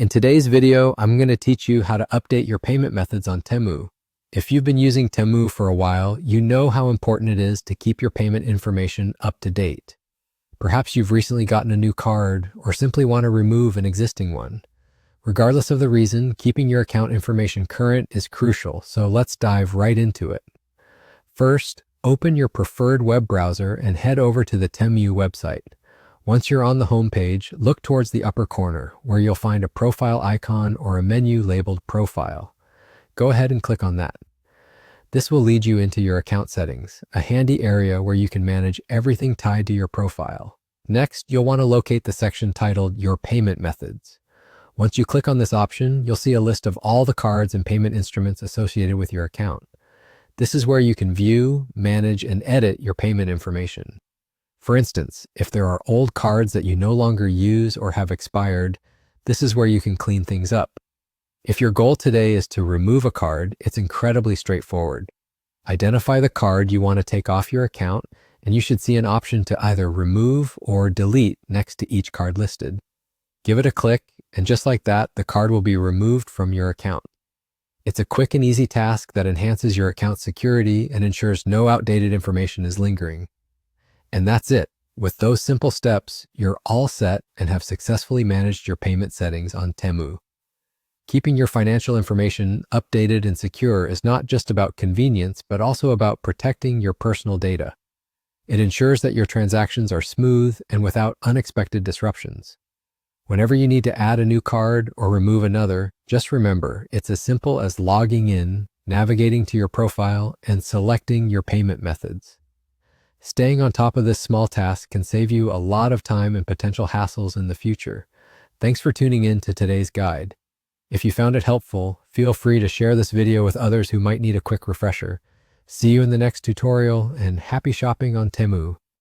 In today's video, I'm going to teach you how to update your payment methods on Temu. If you've been using Temu for a while, you know how important it is to keep your payment information up to date. Perhaps you've recently gotten a new card or simply want to remove an existing one. Regardless of the reason, keeping your account information current is crucial, so let's dive right into it. First, open your preferred web browser and head over to the Temu website. Once you're on the home page, look towards the upper corner, where you'll find a profile icon or a menu labeled Profile. Go ahead and click on that. This will lead you into your account settings, a handy area where you can manage everything tied to your profile. Next, you'll want to locate the section titled Your Payment Methods. Once you click on this option, you'll see a list of all the cards and payment instruments associated with your account. This is where you can view, manage, and edit your payment information. For instance, if there are old cards that you no longer use or have expired, this is where you can clean things up. If your goal today is to remove a card, it's incredibly straightforward. Identify the card you want to take off your account, and you should see an option to either remove or delete next to each card listed. Give it a click, and just like that, the card will be removed from your account. It's a quick and easy task that enhances your account security and ensures no outdated information is lingering. And that's it. With those simple steps, you're all set and have successfully managed your payment settings on Temu. Keeping your financial information updated and secure is not just about convenience, but also about protecting your personal data. It ensures that your transactions are smooth and without unexpected disruptions. Whenever you need to add a new card or remove another, just remember, it's as simple as logging in, navigating to your profile, and selecting your payment methods. Staying on top of this small task can save you a lot of time and potential hassles in the future. Thanks for tuning in to today's guide. If you found it helpful, feel free to share this video with others who might need a quick refresher. See you in the next tutorial, and happy shopping on Temu.